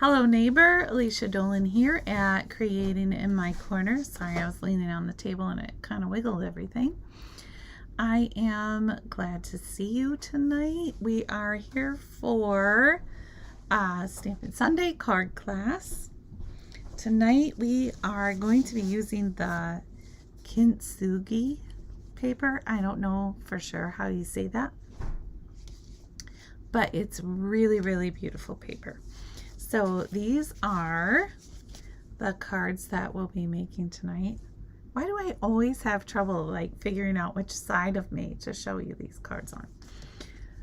Hello neighbor, Alicia Dolan here at Creating in My Corner. Sorry, I was leaning on the table and it kind of wiggled everything. I am glad to see you tonight. We are here for Stampin' Sunday card class. Tonight we are going to be using the Kintsugi paper. I don't know for sure how you say that, but it's really beautiful paper. So these are the cards that we'll be making tonight. Why do I always have trouble like figuring out which side of me to show you these cards on?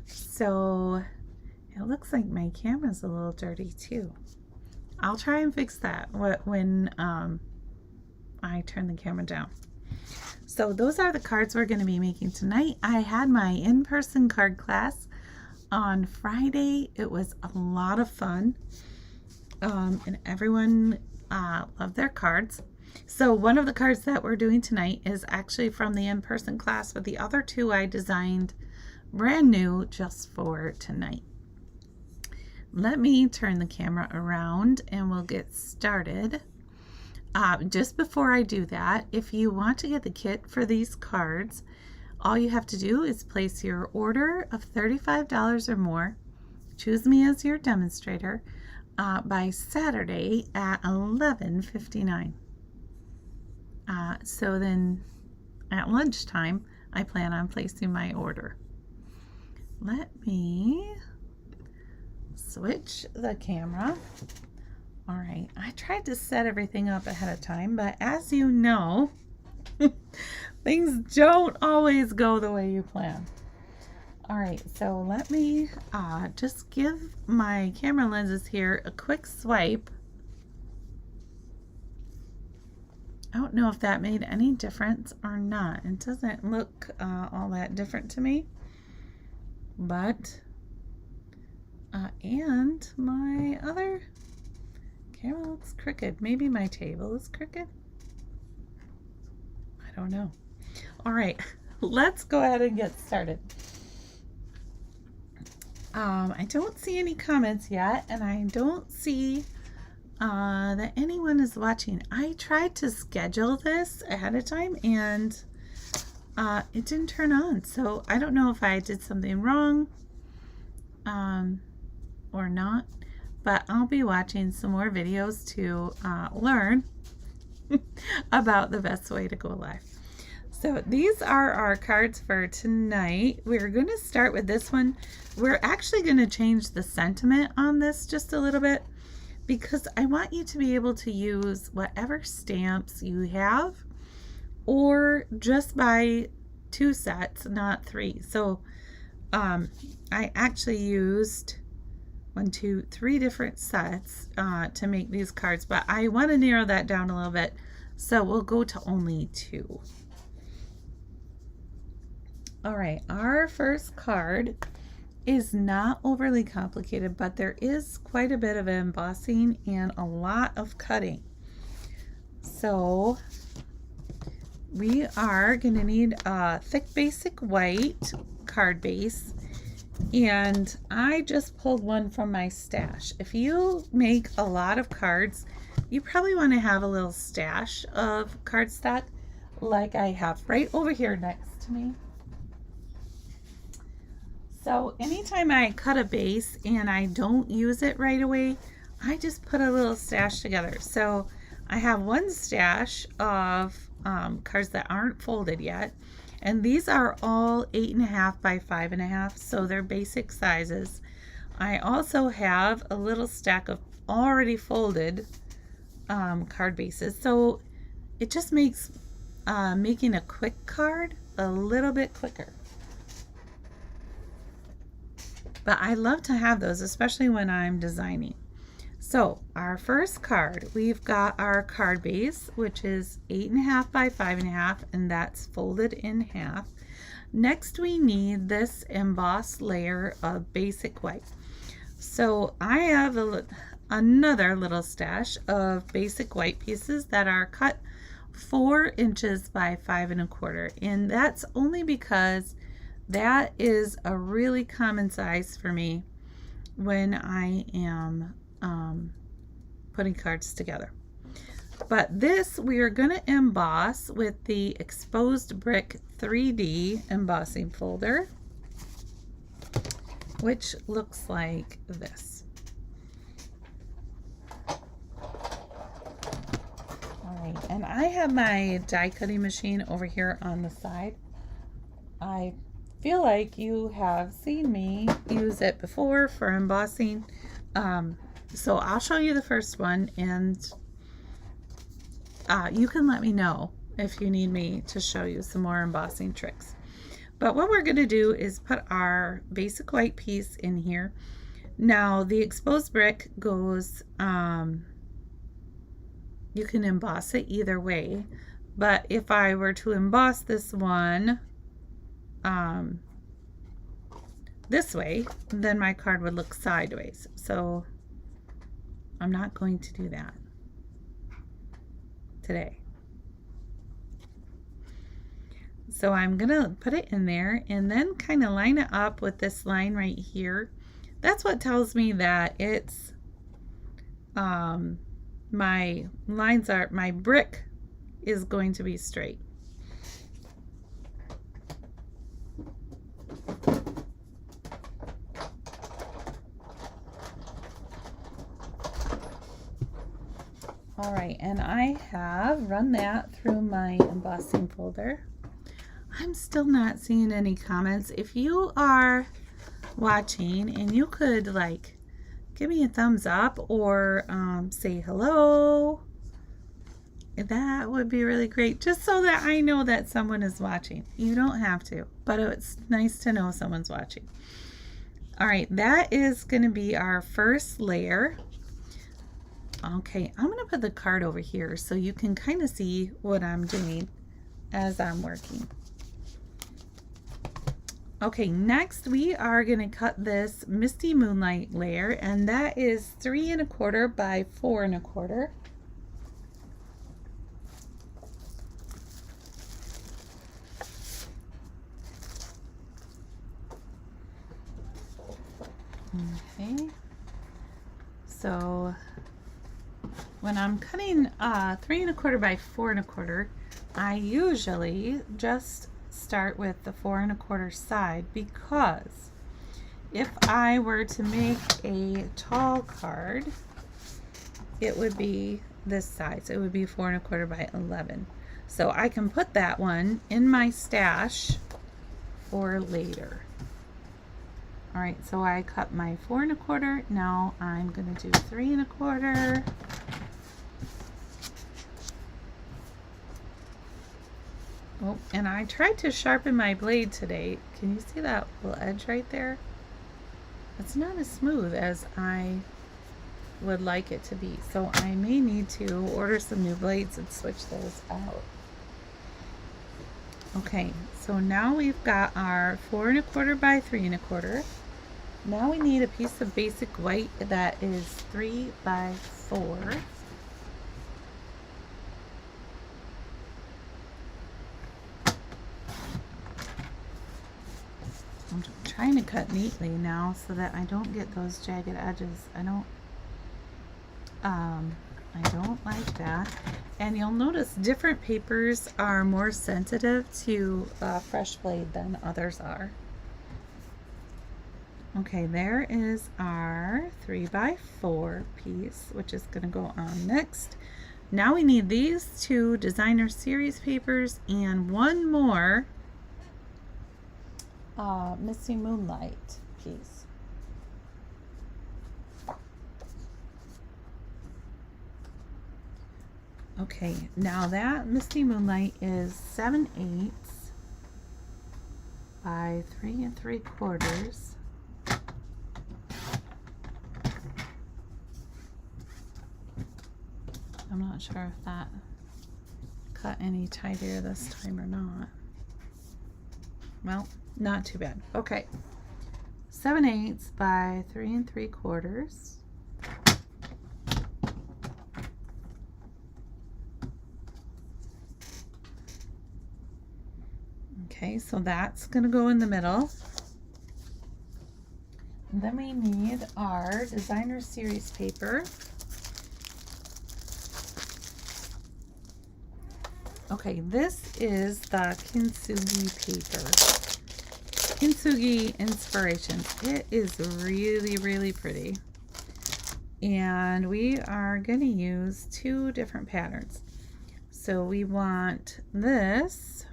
So it looks like my camera's a little dirty too. I'll try and fix that when I turn the camera down. So those are the cards we're going to be making tonight. I had my in-person card class on Friday. It was a lot of fun. And everyone loved their cards. So one of the cards that we're doing tonight is actually from the in-person class, but the other two I designed brand new just for tonight. Let me turn the camera around and we'll get started. Just before I do that, if you want to get the kit for these cards, all you have to do is place your order of $35 or more, choose me as your demonstrator, by Saturday at 11:59. So then at lunchtime, I plan on placing my order. Let me switch the camera. All right, I tried to set everything up ahead of time, but as you know, things don't always go the way you plan. All right, so let me just give my camera lenses here a quick swipe. I don't know if that made any difference or not. It doesn't look all that different to me, but and my other camera looks crooked. Maybe my table is crooked. I don't know. All right, let's go ahead and get started. I don't see any comments yet, and I don't see that anyone is watching. I tried to schedule this ahead of time, and it didn't turn on. So I don't know if I did something wrong or not, but I'll be watching some more videos to learn about the best way to go live. So these are our cards for tonight. We're going to start with this one. We're actually going to change the sentiment on this just a little bit because I want you to be able to use whatever stamps you have, or just buy 2 sets, not 3. So I actually used 3 different sets to make these cards, but I want to narrow that down a little bit. So we'll go to only 2. All right, our first card is not overly complicated, but there is quite a bit of embossing and a lot of cutting. So we are going to need a thick basic white card base, and I just pulled one from my stash. If you make a lot of cards, you probably want to have a little stash of cardstock like I have right over here next to me. So anytime I cut a base and I don't use it right away, I just put a little stash together. So I have one stash of cards that aren't folded yet, and these are all 8.5 by 5.5, so they're basic sizes. I also have a little stack of already folded card bases, so it just makes making a quick card a little bit quicker. But I love to have those, especially when I'm designing. So our first card, we've got our card base, which is 8.5 by 5.5, and that's folded in half. Next, we need this embossed layer of basic white. So I have another little stash of basic white pieces that are cut 4 inches by 5.25, and that's only because that is a really common size for me when I am putting cards together. But this we are going to emboss with the Exposed Brick 3D embossing folder, which looks like this. All right, and I have my die cutting machine over here on the side. I feel like you have seen me use it before for embossing. So I'll show you the first one, and you can let me know if you need me to show you some more embossing tricks. But what we're going to do is put our basic white piece in here. Now the exposed brick goes, you can emboss it either way, but if I were to emboss this one this way, then my card would look sideways. So I'm not going to do that today. So I'm gonna put it in there and then kind of line it up with this line right here. That's what tells me that it's my lines are, my brick is going to be straight. All right, and I have run that through my embossing folder. I'm still not seeing any comments. If you are watching and you could like give me a thumbs up or say hello, that would be really great, just so that I know that someone is watching. You don't have to, but it's nice to know someone's watching. All right, that is going to be our first layer. Okay, I'm going to put the card over here so you can kind of see what I'm doing as I'm working. Okay, next we are going to cut this Misty Moonlight layer, and that is 3 1/4 by 4 1/4. Okay, so when I'm cutting 3 1/4 by 4 1/4, I usually just start with the 4 1/4 side, because if I were to make a tall card, it would be this size. It would be 4 1/4 by 11. So I can put that one in my stash for later. All right, so I cut my 4 1/4. Now I'm going to do 3 1/4. Oh, and I tried to sharpen my blade today. Can you see that little edge right there? It's not as smooth as I would like it to be. So I may need to order some new blades and switch those out. Okay, so now we've got our 4 1/4 by 3 1/4. Now we need a piece of basic white that is 3 by 4. I'm trying to cut neatly now so that I don't get those jagged edges. I don't like that. And you'll notice different papers are more sensitive to fresh blade than others are. Okay, there is our 3 by 4 piece, which is going to go on next. Now we need these 2 designer series papers and one more Misty Moonlight piece. Okay, now that Misty Moonlight is 7/8 by 3 3/4. I'm not sure if that cut any tighter this time or not. Well, not too bad. Okay, 7/8 by 3 3/4. Okay, so that's going to go in the middle. And then we need our designer series paper. Okay, this is the Kintsugi paper. Kintsugi Inspirations. It is really, really pretty. And we are going to use 2 different patterns. So we want this.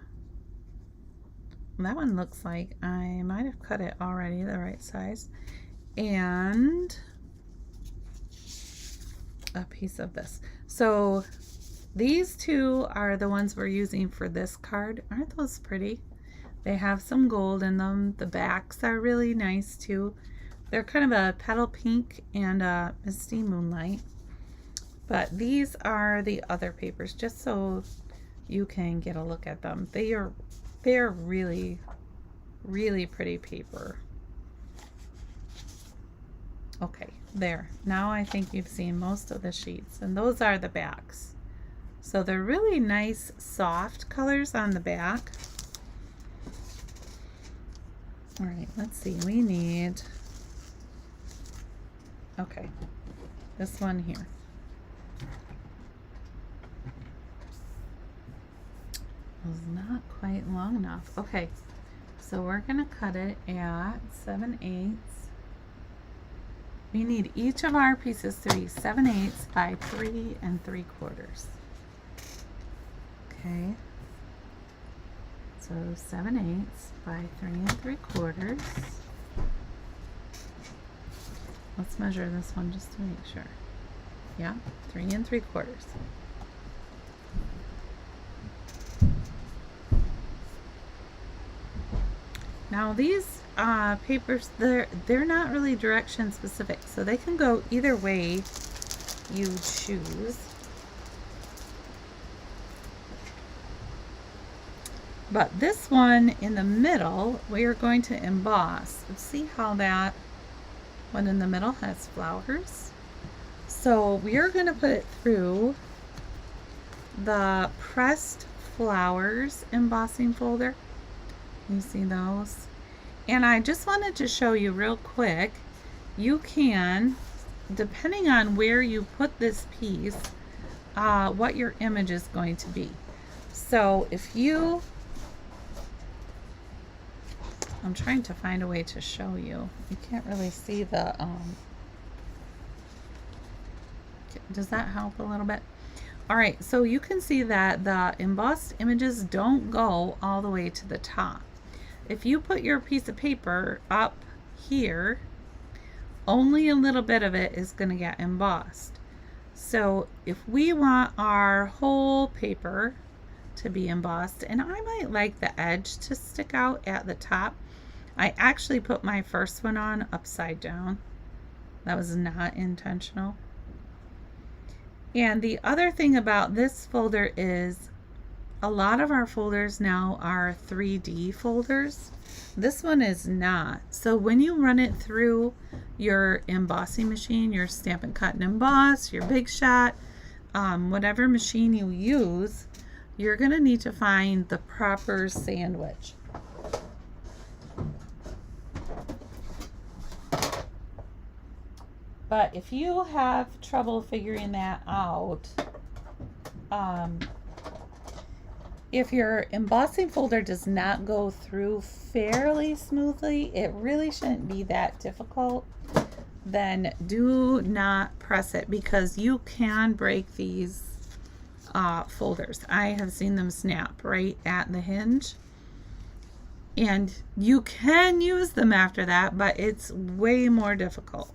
That one looks like I might have cut it already the right size. And a piece of this. So these 2 are the ones we're using for this card. Aren't those pretty? They have some gold in them. The backs are really nice too. They're kind of a petal pink and a misty moonlight. But these are the other papers, just so you can get a look at them. They're really, really pretty paper. Okay, there. Now I think you've seen most of the sheets, and those are the backs. So they're really nice, soft colors on the back. All right, let's see. We need, okay, this one here. Was not quite long enough. Okay, so we're gonna cut it at 7/8. We need each of our pieces to be 7/8 by 3 3/4. Okay, so 7/8 by 3 3/4. Let's measure this one just to make sure. Yeah, 3 3/4. Now these papers, they're not really direction specific, so they can go either way you choose. But this one in the middle, we are going to emboss. See how that one in the middle has flowers? So we are going to put it through the pressed flowers embossing folder. You see those? And I just wanted to show you real quick, you can, depending on where you put this piece, what your image is going to be. So if you, I'm trying to find a way to show you. You can't really see the, does that help a little bit? All right, so you can see that the embossed images don't go all the way to the top. If you put your piece of paper up here, only a little bit of it is going to get embossed. So if we want our whole paper to be embossed, and I might like the edge to stick out at the top, I actually put my first one on upside down. That was not intentional. And the other thing about this folder is a lot of our folders now are 3D folders. This one is not. So when you run it through your embossing machine, your Stampin' Cut and Emboss, your Big Shot, whatever machine you use, you're going to need to find the proper sandwich. But if you have trouble figuring that out, if your embossing folder does not go through fairly smoothly, it really shouldn't be that difficult, then do not press it, because you can break these folders. I have seen them snap right at the hinge, and you can use them after that, but it's way more difficult.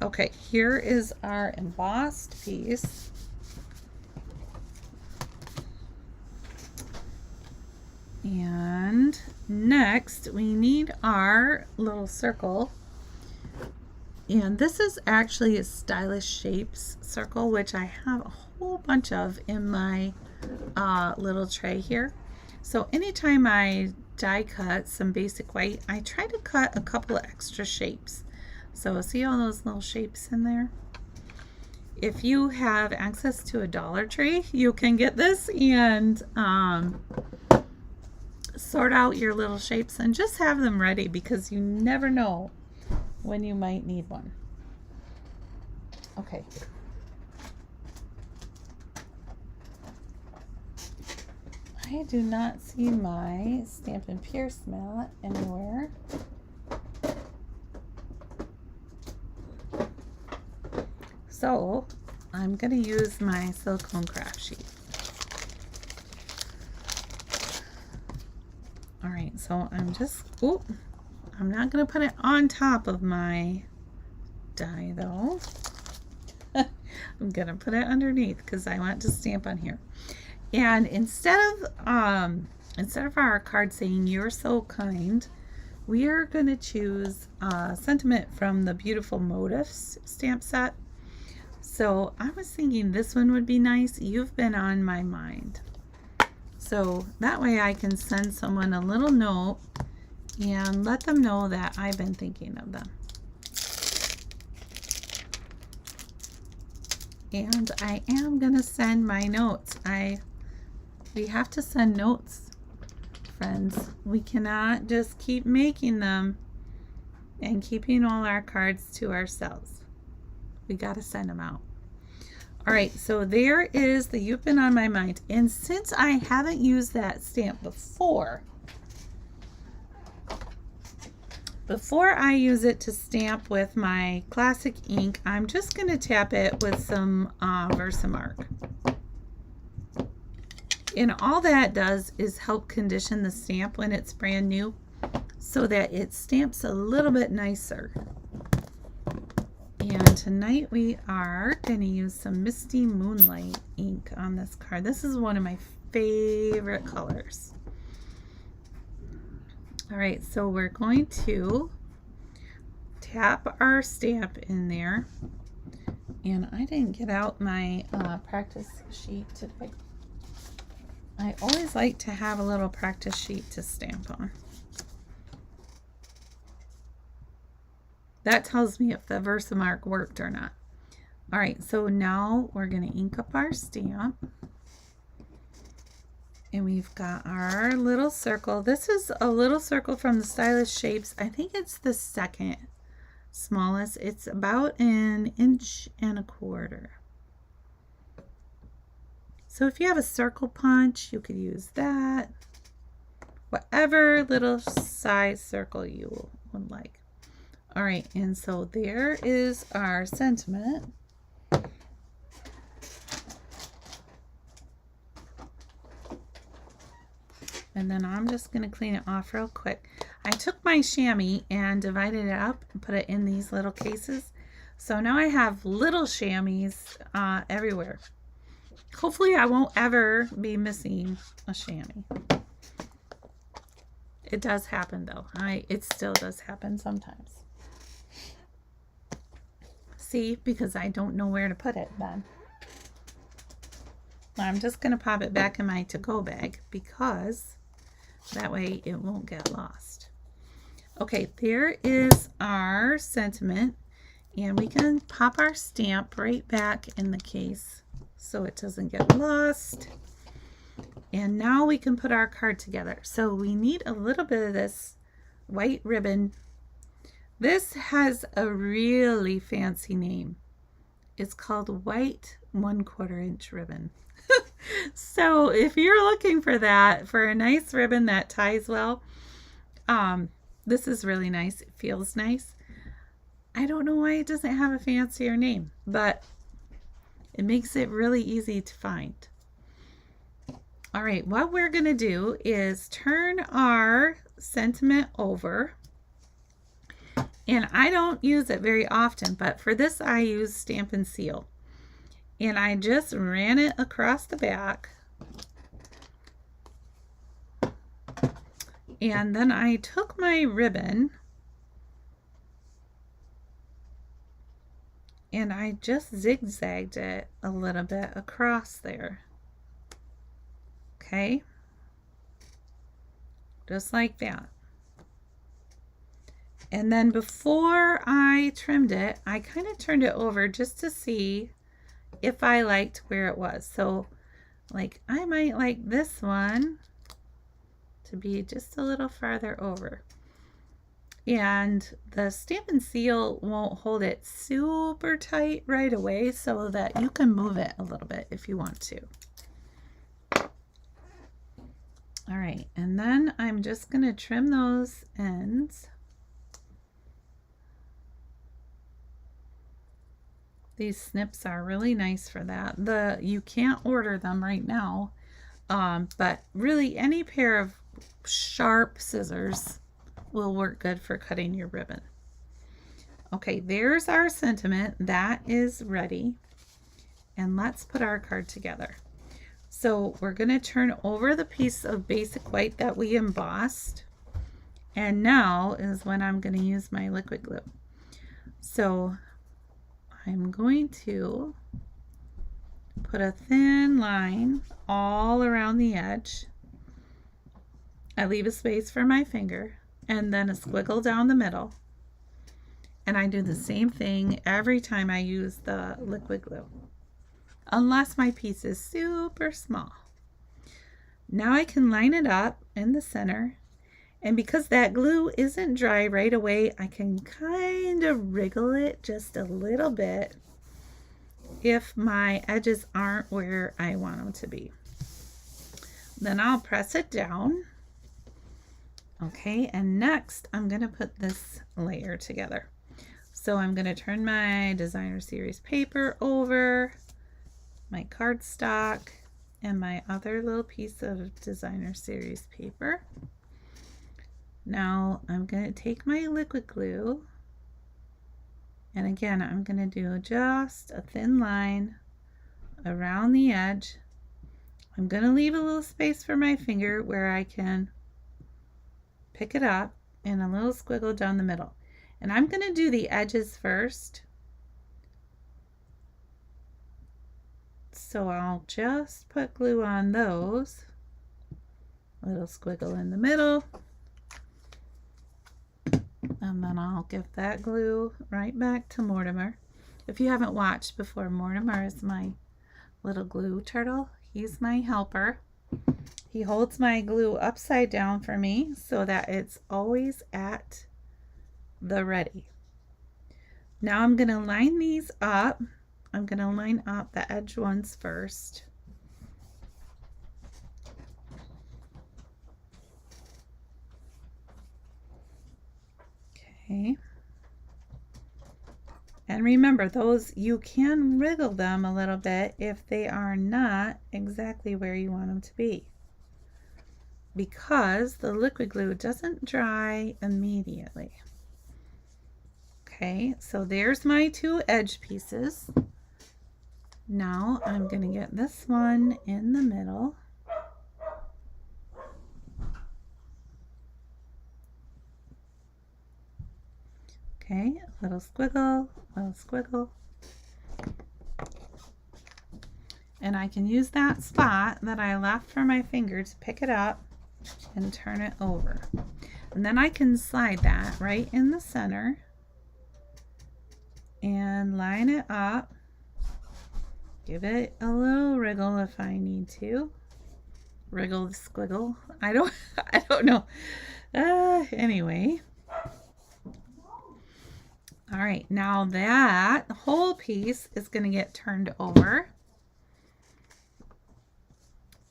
Okay, here is our embossed piece. And next we need our little circle, and this is actually a Stylish Shapes circle, which I have a whole bunch of in my little tray here. So anytime I die cut some basic white, I try to cut a couple of extra shapes. So see all those little shapes in there? If you have access to a Dollar Tree, you can get this and sort out your little shapes and just have them ready, because you never know when you might need one. Okay. I do not see my Stampin' Pierce mat anywhere. So I'm going to use my silicone craft sheet. All right, so I'm not going to put it on top of my die though. I'm going to put it underneath because I want to stamp on here. And instead of our card saying "You're so kind," we are going to choose a sentiment from the Beautiful Motifs stamp set. So I was thinking this one would be nice. You've been on my mind. So that way I can send someone a little note and let them know that I've been thinking of them. And I am going to send my notes. We have to send notes, friends. We cannot just keep making them and keeping all our cards to ourselves. We got to send them out. All right, so there is the You've Been on My Mind. And since I haven't used that stamp before I use it to stamp with my classic ink, I'm just going to tap it with some Versamark. And all that does is help condition the stamp when it's brand new so that it stamps a little bit nicer. And tonight we are going to use some Misty Moonlight ink on this card. This is one of my favorite colors. All right, so we're going to tap our stamp in there. And I didn't get out my practice sheet today. I always like to have a little practice sheet to stamp on. That tells me if the Versamark worked or not. All right, so now we're going to ink up our stamp. And we've got our little circle. This is a little circle from the Stylish Shapes. I think it's the second smallest. It's about 1.25 inches. So if you have a circle punch, you could use that. Whatever little size circle you would like. All right, and so there is our sentiment. And then I'm just going to clean it off real quick. I took my chamois and divided it up and put it in these little cases. So now I have little chamois everywhere. Hopefully I won't ever be missing a chamois. It does happen though. It still does happen sometimes. See, because I don't know where to put it then. I'm just going to pop it back in my to-go bag because that way it won't get lost. Okay, there is our sentiment, and we can pop our stamp right back in the case so it doesn't get lost. And now we can put our card together. So we need a little bit of this white ribbon. This has a really fancy name. It's called white 1/4 inch ribbon. So if you're looking for that, for a nice ribbon that ties well, this is really nice. It feels nice. I don't know why it doesn't have a fancier name, but it makes it really easy to find. All right, what we're going to do is turn our sentiment over. And I don't use it very often, but for this I use Stampin' Seal. And I just ran it across the back. And then I took my ribbon and I just zigzagged it a little bit across there. Okay? Just like that. And then before I trimmed it, I kind of turned it over just to see if I liked where it was. So like I might like this one to be just a little farther over. And the Stampin' Seal won't hold it super tight right away, so that you can move it a little bit if you want to. All right, and then I'm just going to trim those ends. These snips are really nice for that. You can't order them right now, but really any pair of sharp scissors will work good for cutting your ribbon. Okay, there's our sentiment. That is ready. And let's put our card together. So we're going to turn over the piece of basic white that we embossed. And now is when I'm going to use my liquid glue. So I'm going to put a thin line all around the edge. I leave a space for my finger and then a squiggle down the middle. And I do the same thing every time I use the liquid glue, unless my piece is super small. Now I can line it up in the center, and because that glue isn't dry right away, I can kind of wriggle it just a little bit if my edges aren't where I want them to be. Then I'll press it down. Okay, and next I'm going to put this layer together. So I'm going to turn my Designer Series paper over, my cardstock, and my other little piece of Designer Series paper. Now I'm going to take my liquid glue, and again I'm going to do just a thin line around the edge. I'm going to leave a little space for my finger where I can pick it up and a little squiggle down the middle. And I'm going to do the edges first. So I'll just put glue on those. A little squiggle in the middle. And then I'll give that glue right back to Mortimer. If you haven't watched before, Mortimer is my little glue turtle. He's my helper. He holds my glue upside down for me so that it's always at the ready. Now I'm going to line these up. I'm going to line up the edge ones first. Okay. And remember, those, you can wriggle them a little bit if they are not exactly where you want them to be, because the liquid glue doesn't dry immediately. Okay, so there's my two edge pieces. Now I'm going to get this one in the middle. Okay, a little squiggle, a little squiggle. And I can use that spot that I left for my finger to pick it up and turn it over. And then I can slide that right in the center and line it up. Give it a little wriggle if I need to. Wriggle the squiggle. I don't know. Anyway. All right, now that whole piece is going to get turned over.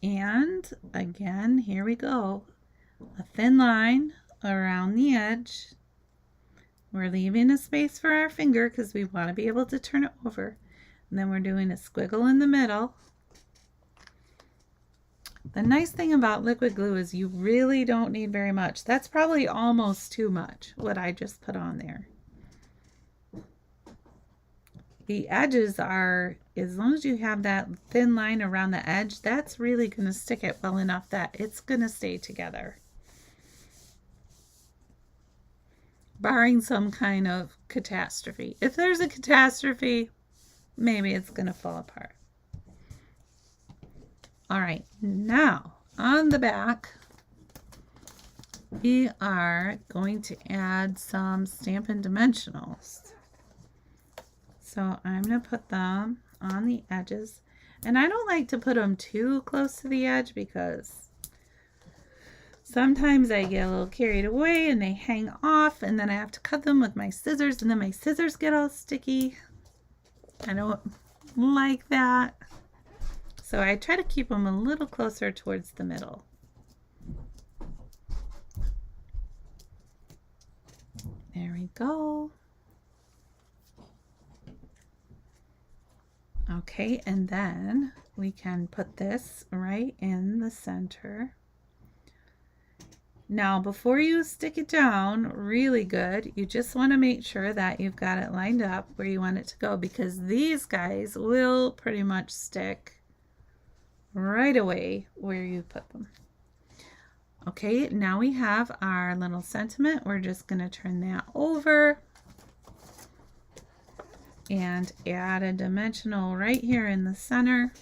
And again, here we go. A thin line around the edge. We're leaving a space for our finger because we want to be able to turn it over. And then we're doing a squiggle in the middle. The nice thing about liquid glue is you really don't need very much. That's probably almost too much, what I just put on there. The edges are, as long as you have that thin line around the edge, that's really going to stick it well enough that it's going to stay together. Barring some kind of catastrophe. If there's a catastrophe, maybe it's going to fall apart. All right, now on the back, we are going to add some Stampin' Dimensionals. So I'm going to put them on the edges. And I don't like to put them too close to the edge because sometimes I get a little carried away and they hang off, and then I have to cut them with my scissors, and then my scissors get all sticky. I don't like that. So I try to keep them a little closer towards the middle. we go. Okay, and then we can put this right in the center. Now, before you stick it down really good, you just want to make sure that you've got it lined up where you want it to go, because these guys will pretty much stick right away where you put them. Okay, now we have our little sentiment. We're just going to turn that over and add a dimensional right here in the center.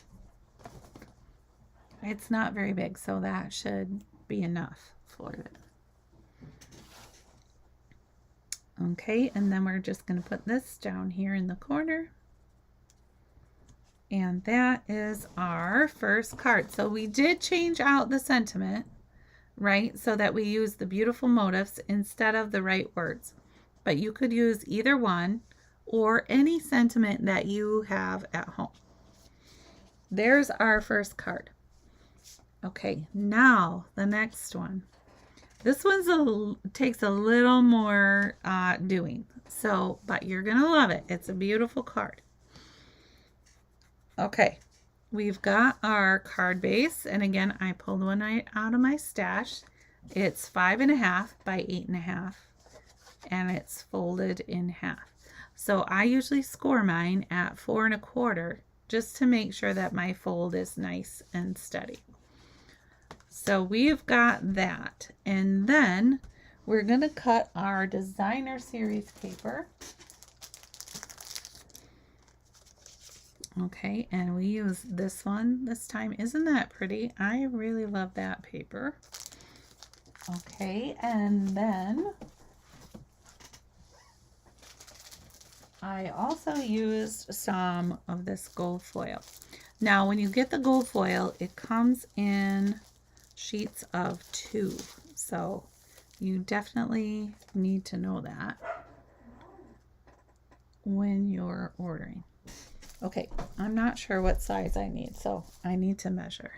It's not very big, so that should be enough for it. Okay, and then we're just going to put this down here in the corner. And that is our first card. So we did change out the sentiment, right? So that we use the beautiful motifs instead of the right words. But you could use either one or any sentiment that you have at home. There's our first card. Okay, now the next one. This one's takes a little more doing. So, but you're gonna love it. It's a beautiful card. Okay, we've got our card base, and again, I pulled one out of my stash. It's 5.5 by 8.5, and it's folded in half. So I usually score mine at 4.25, just to make sure that my fold is nice and steady. So we've got that, and then we're going to cut our designer series paper. Okay, and we use this one this time. Isn't that pretty? I really love that paper. Okay, and then I also used some of this gold foil. Now, when you get the gold foil, it comes in sheets of 2, so you definitely need to know that when you're ordering. Okay, I'm not sure what size I need, so I need to measure.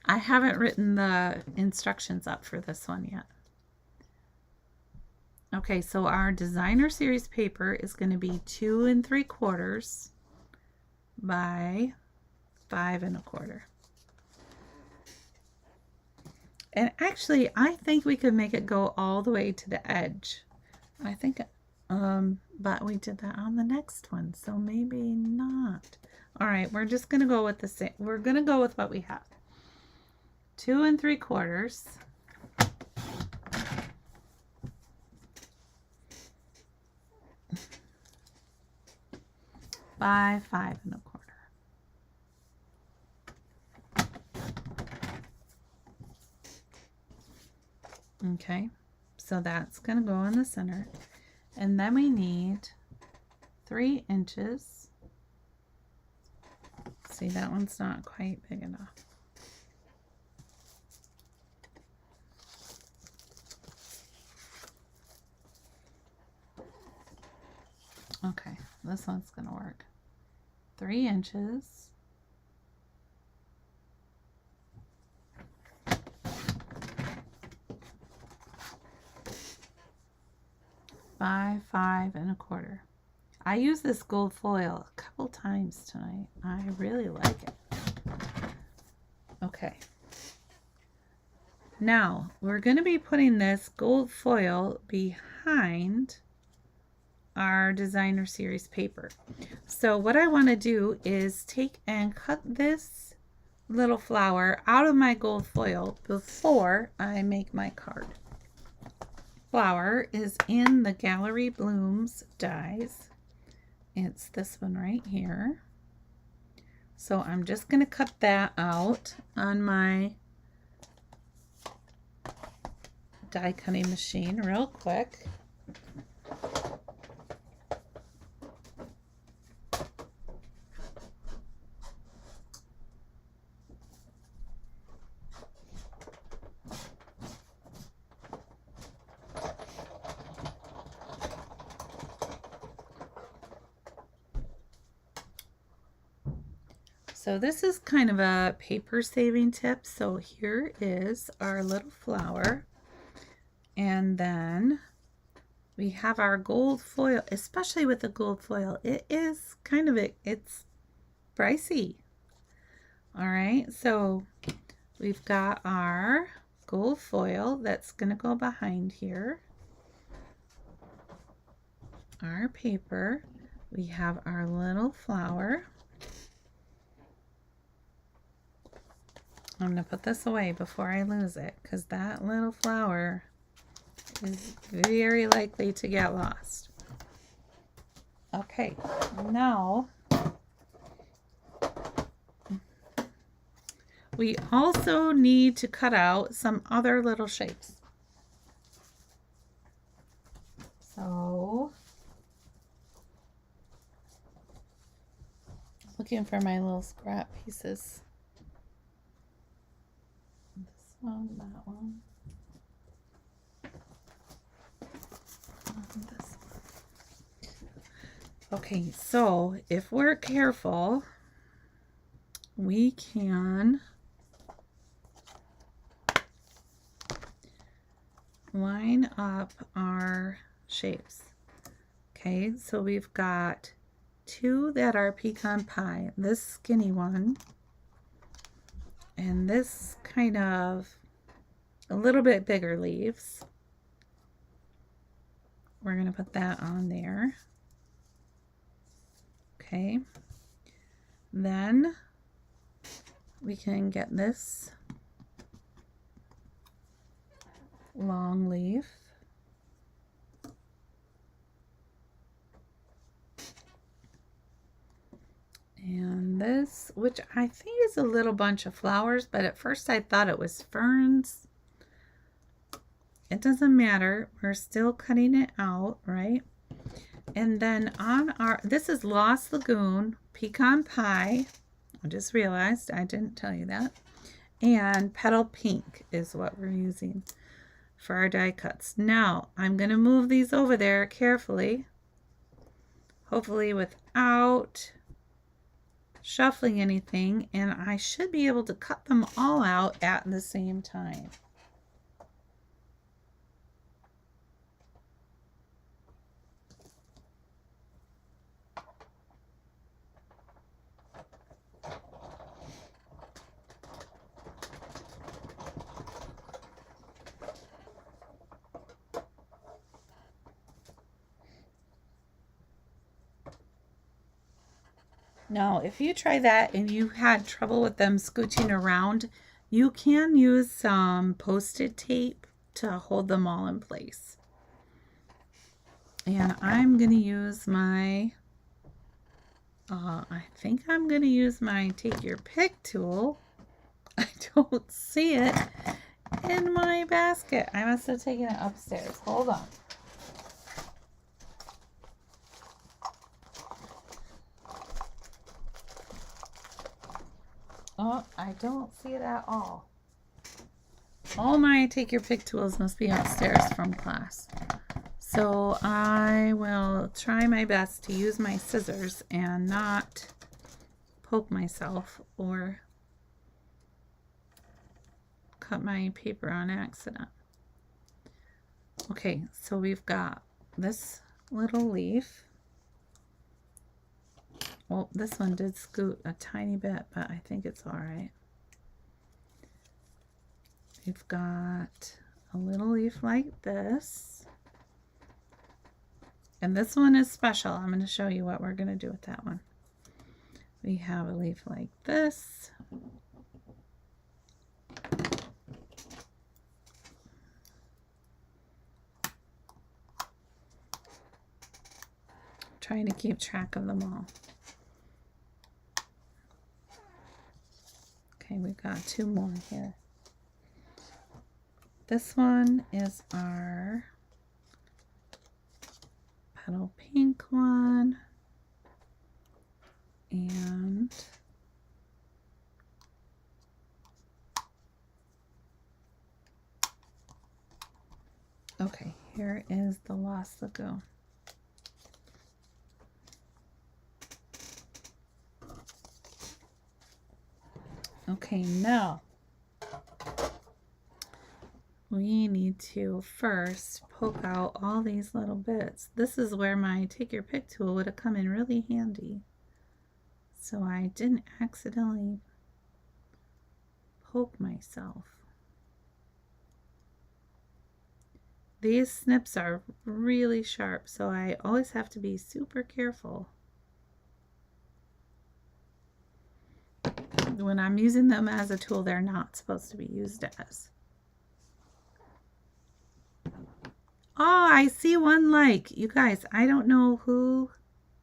I haven't written the instructions up for this one yet. Okay, so our designer series paper is going to be 2 3/4 by 5 1/4. And actually, I think we could make it go all the way to the edge. I think, but we did that on the next one, so maybe not. All right, we're just gonna go with the same. We're gonna go with what we have. 2 3/4 by 5 1/4. Okay, so that's going to go in the center. And then we need 3 inches. See, that one's not quite big enough. Okay, this one's going to work. 3 inches. By 5 1/4. I use this gold foil a couple times tonight. I really like it. Okay. Now we're going to be putting this gold foil behind our designer series paper. So what I want to do is take and cut this little flower out of my gold foil before I make my card. Flower is in the Gallery Blooms dies. It's this one right here. So I'm just going to cut that out on my die cutting machine real quick. So this is kind of a paper saving tip. So here is our little flower. And then we have our gold foil, especially with the gold foil. It is kind of it's pricey. All right, so we've got our gold foil that's going to go behind here. Our paper. We have our little flower. I'm going to put this away before I lose it because that little flower is very likely to get lost. Okay, now we also need to cut out some other little shapes. So, looking for my little scrap pieces. This one, that one. And this one. Okay, so if we're careful, we can line up our shapes. Okay, so we've got two that are pecan pie, this skinny one and this kind of a little bit bigger leaves. We're going to put that on there. Okay, then we can get this long leaf. And this, which I think is a little bunch of flowers, but at first I thought it was ferns. It doesn't matter. We're still cutting it out, right? And then on our, this is Lost Lagoon Pecan Pie. I just realized I didn't tell you that. And Petal Pink is what we're using for our die cuts. Now, I'm going to move these over there carefully. Hopefully without shuffling anything, and I should be able to cut them all out at the same time. Now, if you try that and you had trouble with them scooching around, you can use some Post-it tape to hold them all in place. And I'm going to use my, I think I'm going to use my Take Your Pick tool. I don't see it in my basket. I must have taken it upstairs. Hold on. Oh, I don't see it at all. All my Take Your Pick tools must be upstairs from class. So I will try my best to use my scissors and not poke myself or cut my paper on accident. Okay, so we've got this little leaf. Well, this one did scoot a tiny bit, but I think it's all right. We've got a little leaf like this. And this one is special. I'm going to show you what we're going to do with that one. We have a leaf like this. Trying to keep track of them all. Okay, we've got two more here. This one is our Petal Pink one. And okay, here is the Lost Lagoon. Okay, now we need to first poke out all these little bits. This is where my take your pick tool would have come in really handy, so I didn't accidentally poke myself. These snips are really sharp, so I always have to be super careful when I'm using them as a tool. They're not supposed to be used as. Oh, I see one like. You guys, I don't know who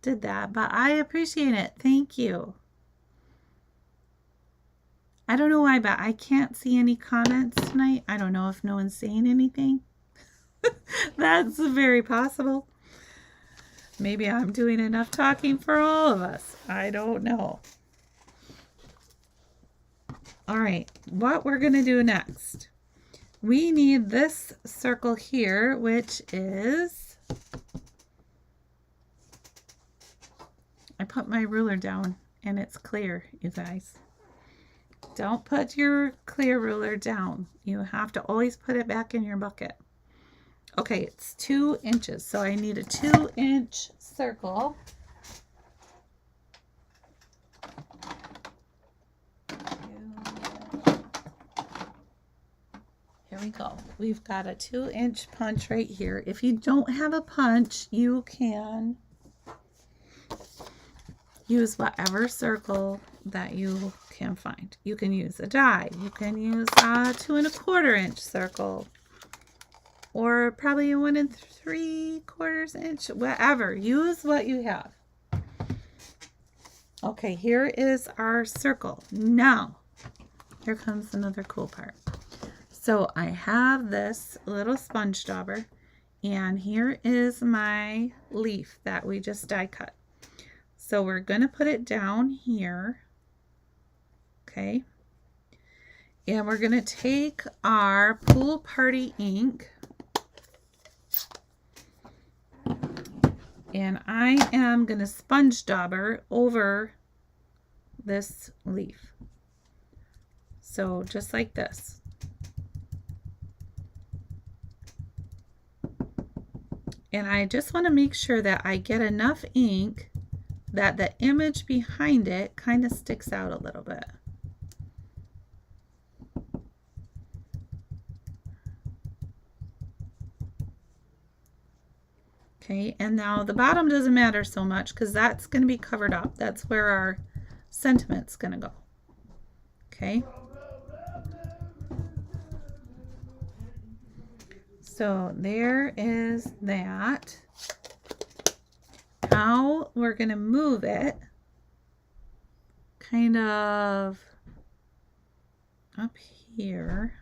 did that, but I appreciate it. Thank you. I don't know why, but I can't see any comments tonight. I don't know if no one's saying anything. That's very possible. Maybe I'm doing enough talking for all of us. I don't know. All right, what we're going to do next. We need this circle here, which is, I put my ruler down and it's clear, you guys. Don't put your clear ruler down. You have to always put it back in your bucket. Okay, it's 2 inches, so I need a 2-inch circle. Here we go. We've got a 2-inch punch right here. If you don't have a punch, you can use whatever circle that you can find. You can use a die. You can use a 2 1/4 inch circle, or probably a 1 3/4 inch, whatever. Use what you have. Okay, here is our circle. Now, here comes another cool part. So I have this little sponge dauber, and here is my leaf that we just die cut. So we're going to put it down here. Okay. And we're going to take our Pool Party ink, and I am going to sponge dauber over this leaf. So just like this. And I just want to make sure that I get enough ink that the image behind it kind of sticks out a little bit. Okay, and now the bottom doesn't matter so much because that's going to be covered up. That's where our sentiment's going to go. Okay. So there is that. Now we're going to move it kind of up here.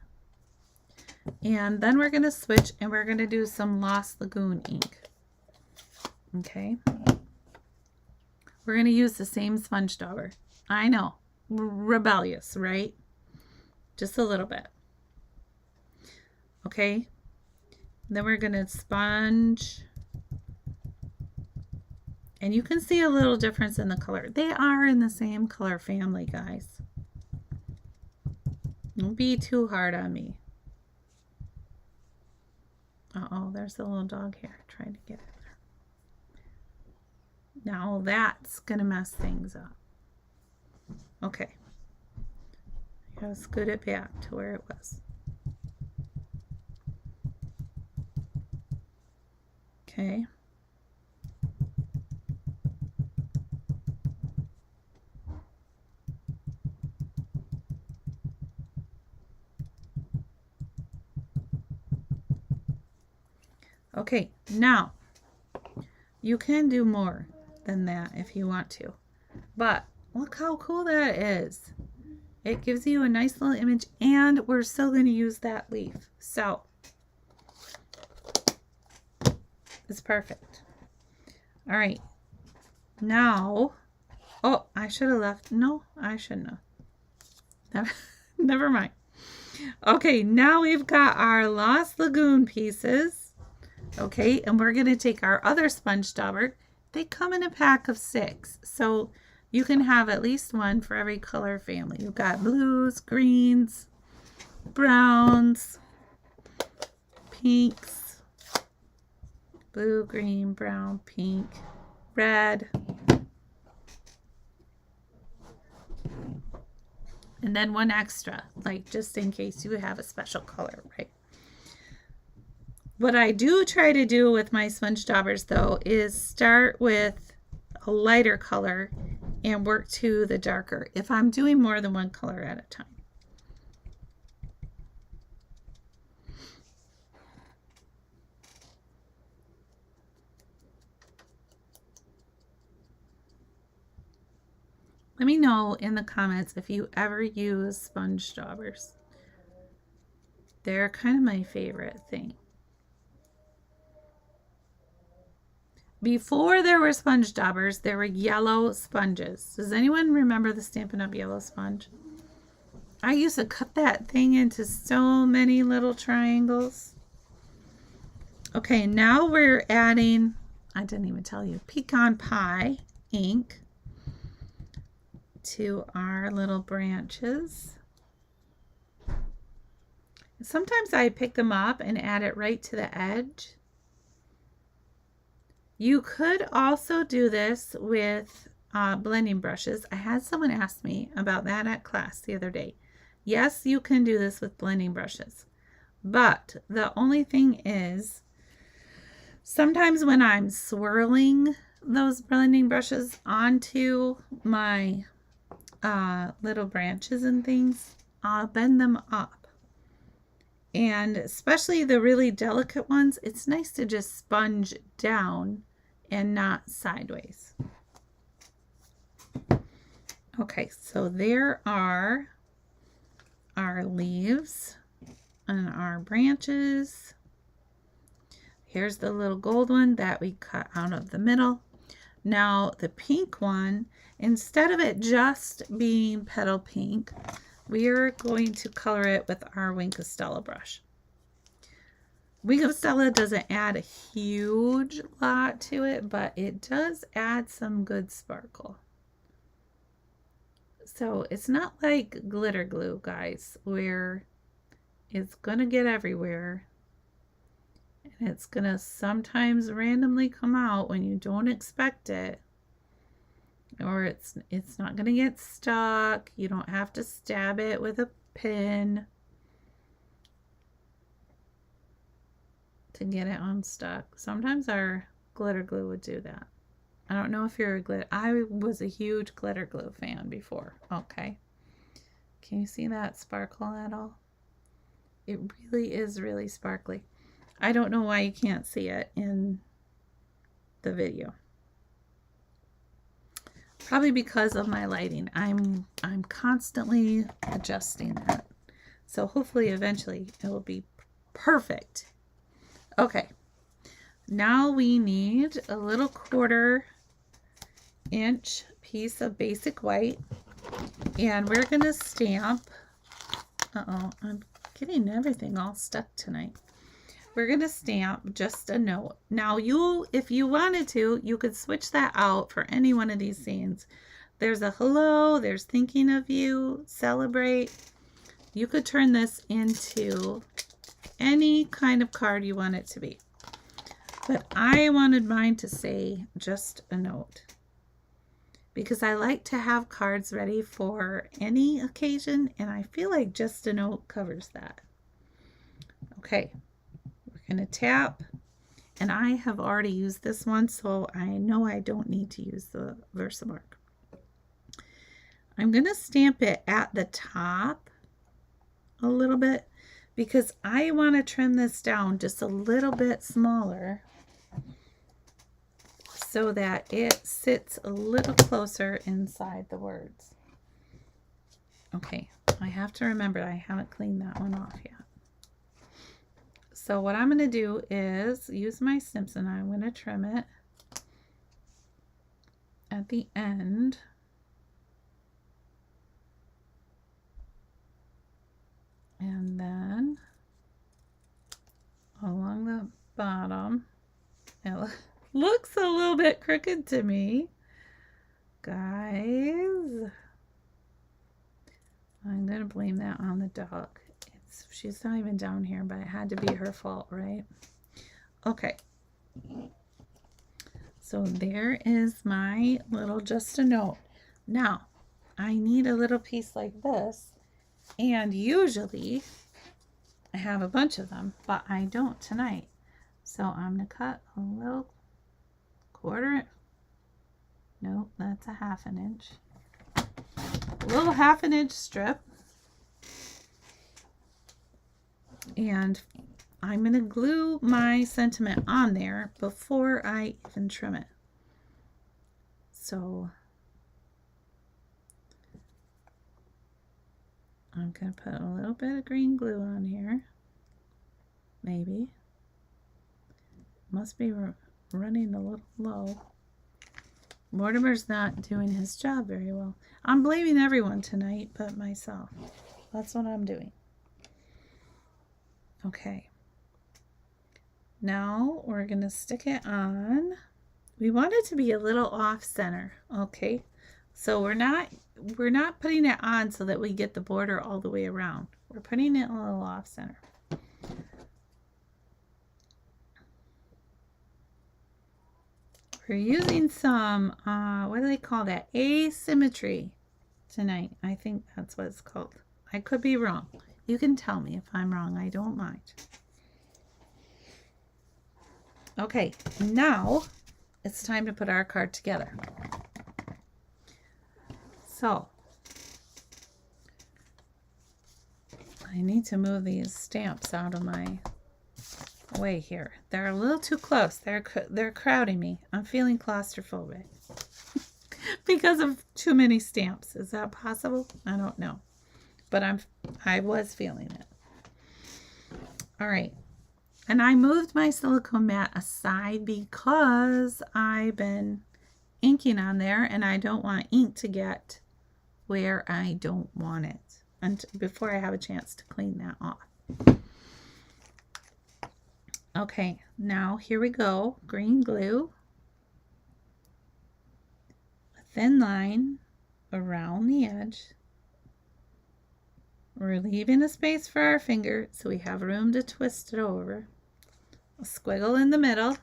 And then we're going to switch and we're going to do some Lost Lagoon ink. Okay. We're going to use the same sponge dauber. I know. Rebellious, right? Just a little bit. Okay. Then we're going to sponge. And you can see a little difference in the color. They are in the same color family, guys. Don't be too hard on me. Uh-oh, there's a little dog hair trying to get in there. Now that's going to mess things up. Okay. I gotta scoot it back to where it was. Okay. Okay, now you can do more than that if you want to, but look how cool that is. It gives you a nice little image, and we're still going to use that leaf, so it's perfect. All right, now, oh, I should have left. No, I shouldn't have. Never mind. Okay, now we've got our Lost Lagoon pieces. Okay, and we're going to take our other sponge dauber. They come in a pack of 6, so you can have at least one for every color family. You've got blues, greens, browns, pinks. Blue, green, brown, pink, red. And then one extra, like just in case you have a special color, right? What I do try to do with my sponge daubers though is start with a lighter color and work to the darker if I'm doing more than one color at a time. Let me know in the comments if you ever use sponge daubers. They're kind of my favorite thing. Before there were sponge daubers, there were yellow sponges. Does anyone remember the Stampin' Up! Yellow sponge? I used to cut that thing into so many little triangles. Okay, now we're adding, I didn't even tell you, pecan pie ink to our little branches. Sometimes I pick them up and add it right to the edge. You could also do this with blending brushes. I had someone ask me about that at class the other day. Yes, you can do this with blending brushes, but the only thing is sometimes when I'm swirling those blending brushes onto my little branches and things, I'll bend them up. And especially the really delicate ones, it's nice to just sponge down and not sideways. Okay, so there are our leaves and our branches. Here's the little gold one that we cut out of the middle. Now the pink one, instead of it just being petal pink, we're going to color it with our Wink of Stella brush. Wink of Stella doesn't add a huge lot to it, but it does add some good sparkle. So it's not like glitter glue, guys, where it's going to get everywhere. And it's going to sometimes randomly come out when you don't expect it. Or it's not going to get stuck. You don't have to stab it with a pin to get it unstuck. Sometimes our glitter glue would do that. I don't know if you're a glitter. I was a huge glitter glue fan before. Okay. Can you see that sparkle at all? It really is really sparkly. I don't know why you can't see it in the video. Probably because of my lighting. I'm constantly adjusting that. So hopefully eventually it will be perfect. Okay. Now we need a little 1/4 inch piece of basic white. And we're going to stamp. Uh-oh, I'm getting everything all stuck tonight. We're going to stamp just a note. Now if you wanted to, you could switch that out for any one of these scenes. There's a hello, there's thinking of you, celebrate. You could turn this into any kind of card you want it to be. But I wanted mine to say just a note, because I like to have cards ready for any occasion, and I feel like just a note covers that. Okay. Going to tap, and I have already used this one, so I know I don't need to use the Versamark. I'm going to stamp it at the top a little bit because I want to trim this down just a little bit smaller so that it sits a little closer inside the words. Okay, I have to remember I haven't cleaned that one off yet. So what I'm going to do is use my Simpson. I'm going to trim it at the end. And then along the bottom. It looks a little bit crooked to me, guys. I'm going to blame that on the dog. It's She's not even down here, but it had to be her fault, right? Okay. So there is my little just a note. Now, I need a little piece like this, and usually I have a bunch of them, but I don't tonight. So I'm going to cut a little no, that's a 1/2 inch. A little 1/2 inch strip. And I'm going to glue my sentiment on there before I even trim it. So I'm going to put a little bit of green glue on here. Maybe. Must be running a little low. Mortimer's not doing his job very well. I'm blaming everyone tonight but myself. That's what I'm doing. Okay. Now we're going to stick it on. We want it to be a little off center. Okay. So we're not putting it on so that we get the border all the way around. We're putting it a little off center. We're using some, what do they call that? Asymmetry tonight. I think that's what it's called. I could be wrong. You can tell me if I'm wrong. I don't mind. Okay, now it's time to put our card together. So, I need to move these stamps out of my way here. They're a little too close. They're crowding me. I'm feeling claustrophobic because of too many stamps. Is that possible? I don't know, but I was feeling it. All right, and I moved my silicone mat aside because I've been inking on there, and I don't want ink to get where I don't want it, and before I have a chance to clean that off. Okay, now here we go. Green glue, a thin line around the edge. We're leaving a space for our finger so we have room to twist it over. A squiggle in the middle.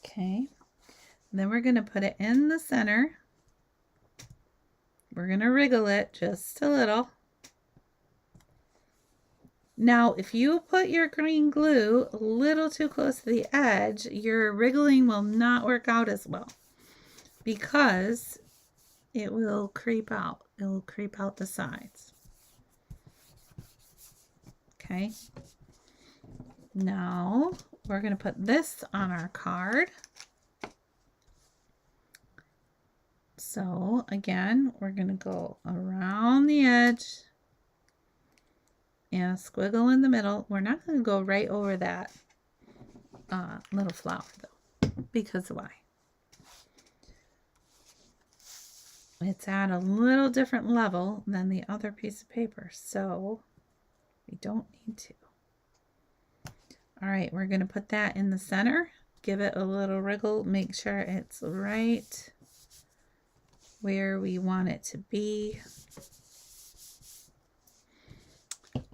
Okay, then we're going to put it in the center. We're going to wriggle it just a little. Now, if you put your green glue a little too close to the edge, your wriggling will not work out as well because it will creep out. It will creep out the sides. Okay. Now, we're going to put this on our card. So, again, we're going to go around the edge and a squiggle in the middle. We're not going to go right over that little flower though, because why? It's at a little different level than the other piece of paper, so we don't need to. All right, we're going to put that in the center, give it a little wriggle, make sure it's right where we want it to be.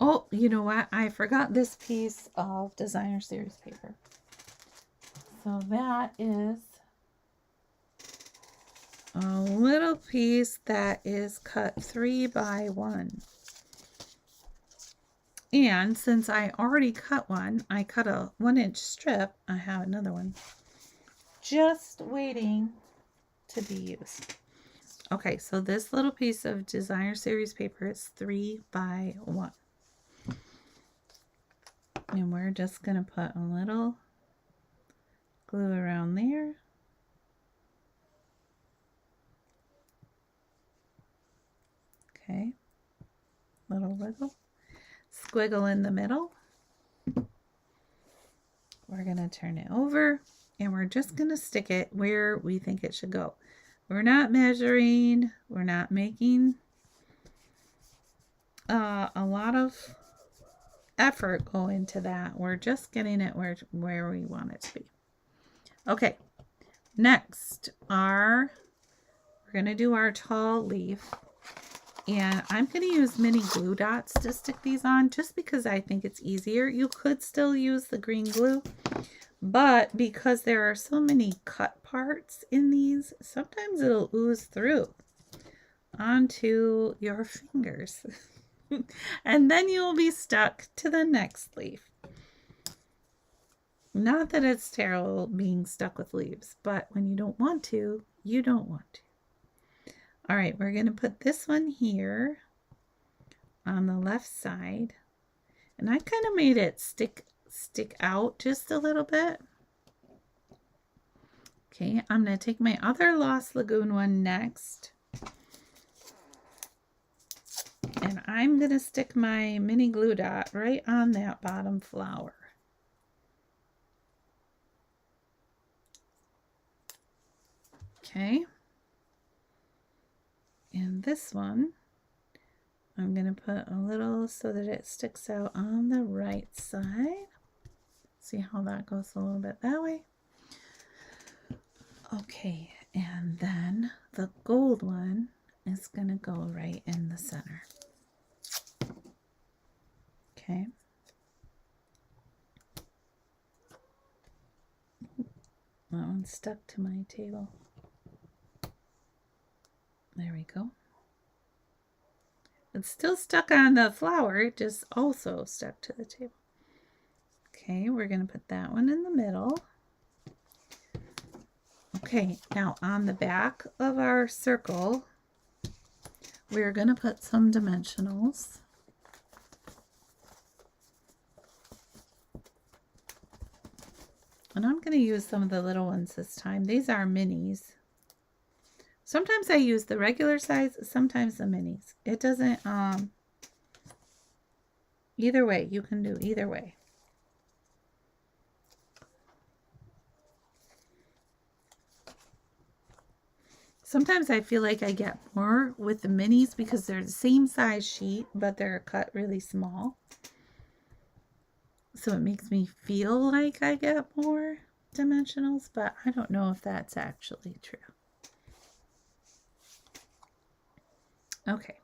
Oh, you know what? I forgot this piece of Designer Series paper. So that is a little piece that is cut 3 by 1. And since I already cut one, I cut a 1-inch strip. I have another one just waiting to be used. Okay, so this little piece of Designer Series paper is 3 by 1. And we're just going to put a little glue around there. Okay, little wiggle. Squiggle in the middle. We're going to turn it over and we're just going to stick it where we think it should go. We're not measuring. We're not making a lot of effort go into that. We're just getting it where we want it to be. Okay, next we're going to do our tall leaf. And I'm going to use mini glue dots to stick these on just because I think it's easier. You could still use the green glue, but because there are so many cut parts in these, sometimes it'll ooze through onto your fingers. And then you'll be stuck to the next leaf. Not that it's terrible being stuck with leaves, but when you don't want to, you don't want to. All right, we're going to put this one here on the left side. And I kind of made it stick out just a little bit. Okay, I'm going to take my other Lost Lagoon one next. And I'm going to stick my mini glue dot right on that bottom flower. Okay. And this one, I'm going to put a little so that it sticks out on the right side. See how that goes a little bit that way. Okay, and then the gold one is going to go right in the center. Okay. That one's stuck to my table. There we go. It's still stuck on the flower, it just also stuck to the table. Okay, we're going to put that one in the middle. Okay, now on the back of our circle, we're going to put some dimensionals. And I'm going to use some of the little ones this time. These are minis. Sometimes I use the regular size, sometimes the minis. It doesn't, either way, you can do either way. Sometimes I feel like I get more with the minis because they're the same size sheet, but they're cut really small. So it makes me feel like I get more dimensionals, but I don't know if that's actually true. Okay,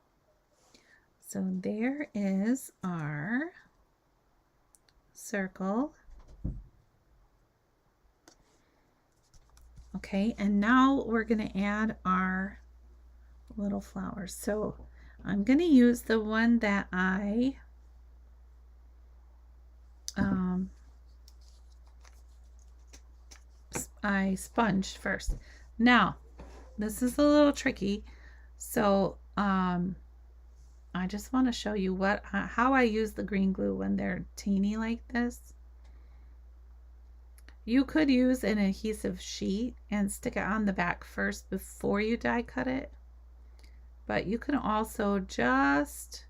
so there is our circle. Okay, and now we're going to add our little flowers. So I'm going to use the one that I sponged first. Now, this is a little tricky. So I just want to show you how I use the green glue when they're teeny like this. You could use an adhesive sheet and stick it on the back first before you die cut it. But you can also just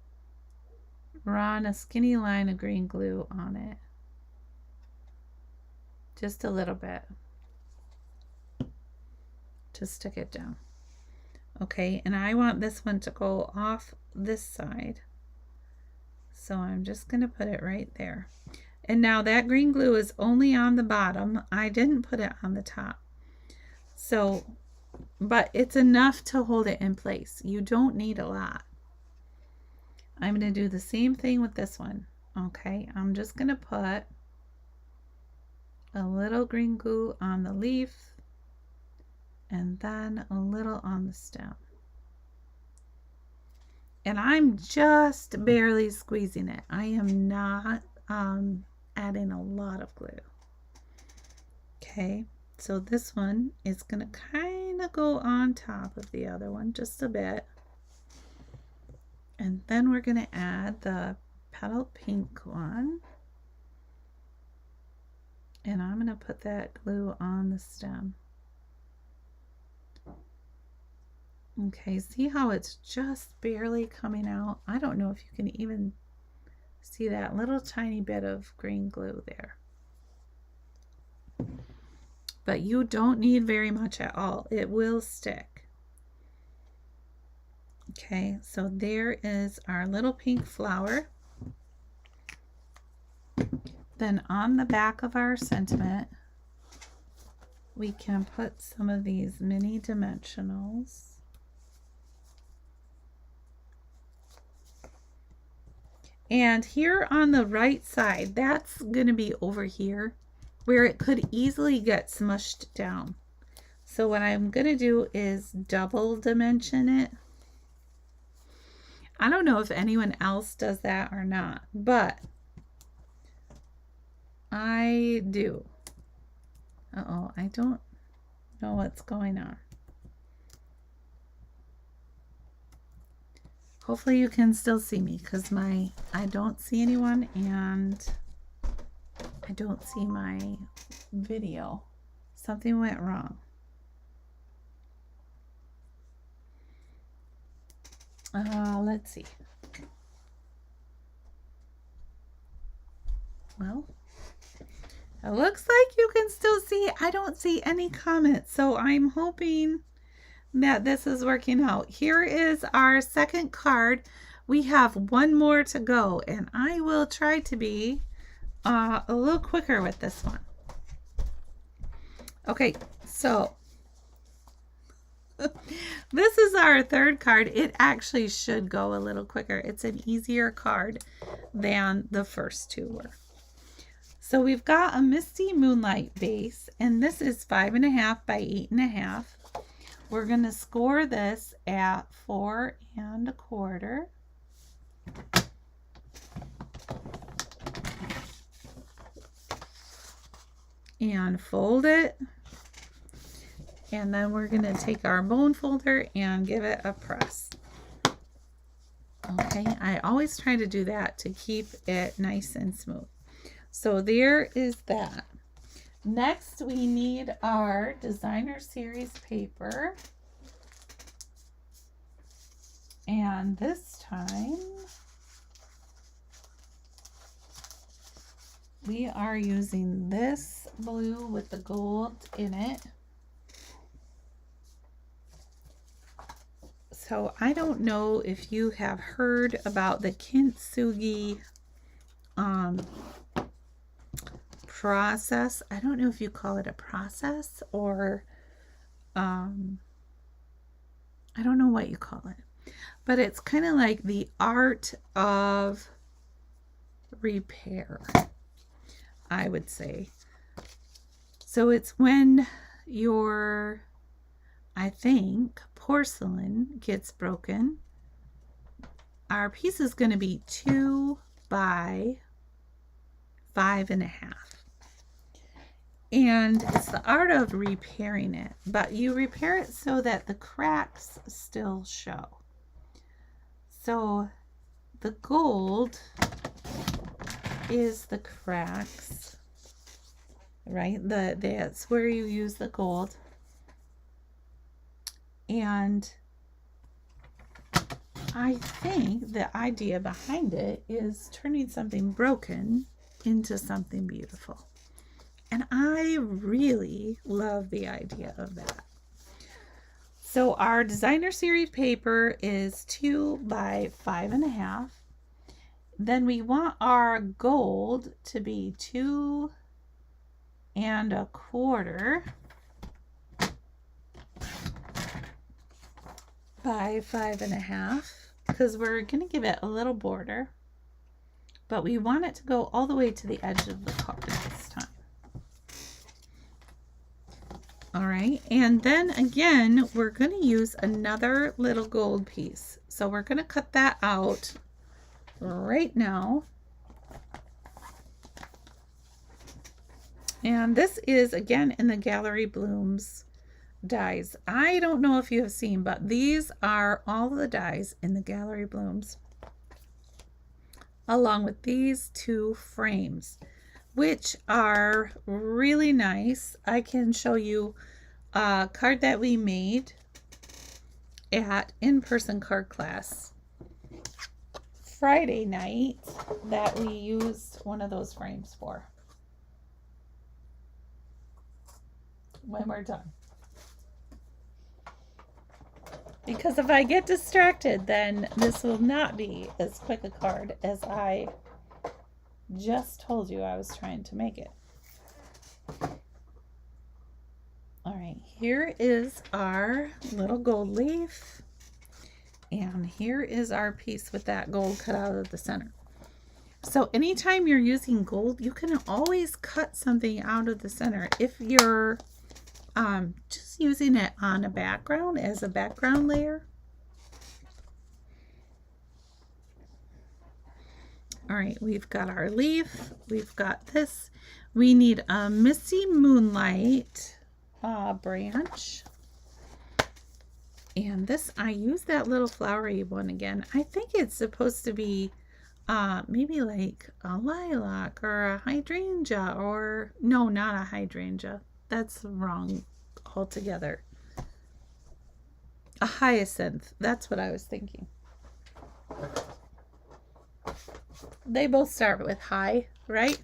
run a skinny line of green glue on it. Just a little bit to stick it down. Okay, and I want this one to go off this side. So I'm just going to put it right there. And now that green glue is only on the bottom. I didn't put it on the top. So, but it's enough to hold it in place. You don't need a lot. I'm going to do the same thing with this one. Okay, I'm just going to put a little green glue on the leaf and then a little on the stem. And I'm just barely squeezing it. I am not adding a lot of glue. Okay, so this one is going to kind of go on top of the other one just a bit. And then we're going to add the petal pink one. And I'm going to put that glue on the stem. Okay, see how it's just barely coming out? I don't know if you can even see that little tiny bit of green glue there. But you don't need very much at all. It will stick. Okay, so there is our little pink flower. Then on the back of our sentiment, we can put some of these mini dimensionals. And here on the right side, that's going to be over here where it could easily get smushed down. So what I'm going to do is double dimension it. I don't know if anyone else does that or not, but I do. Uh-oh, I don't know what's going on. Hopefully you can still see me because I don't see anyone and I don't see my video. Something went wrong. Let's see. Well, it looks like you can still see. I don't see any comments, so I'm hoping that this is working out. Here is our second card. We have one more to go, and I will try to be a little quicker with this one. Okay, so this is our third card. It actually should go a little quicker. It's an easier card than the first two were. So we've got a Misty Moonlight base, and this is 5.5 by 8.5. We're going to score this at 4 1/4. And fold it. And then we're going to take our bone folder and give it a press. Okay, I always try to do that to keep it nice and smooth. So there is that. Next, we need our designer series paper. And this time, we are using this blue with the gold in it. So I don't know if you have heard about the Kintsugi process. I don't know if you call it a process or I don't know what you call it, but it's kind of like the art of repair, I would say. So it's when your, I think, porcelain gets broken. Our piece is going to be 2 by 5.5. And it's the art of repairing it, but you repair it so that the cracks still show. So the gold is the cracks, right? That's where you use the gold. And I think the idea behind it is turning something broken into something beautiful. And I really love the idea of that. So our designer series paper is 2 by 5.5. Then we want our gold to be 2 1/4 by 5.5, because we're going to give it a little border, but we want it to go all the way to the edge of the card this time. All right, and then again, we're going to use another little gold piece. So we're going to cut that out right now. And this is, again, in the Gallery Blooms dies. I don't know if you have seen, but these are all the dies in the Gallery Blooms, along with these 2 frames, which are really nice. I can show you a card that we made at in-person card class Friday night that we used one of those frames for when we're done. Because if I get distracted, then this will not be as quick a card as I just told you I was trying to make it. All right, here is our little gold leaf. And here is our piece with that gold cut out of the center. So anytime you're using gold, you can always cut something out of the center if you're just using it on a background as a background layer. All right, we've got our leaf, we've got this. We need a Misty Moonlight branch. And this, I use that little flowery one again. I think it's supposed to be maybe like a lilac or a hydrangea, or no, not a hydrangea. That's wrong altogether. A hyacinth. That's what I was thinking. They both start with high, right?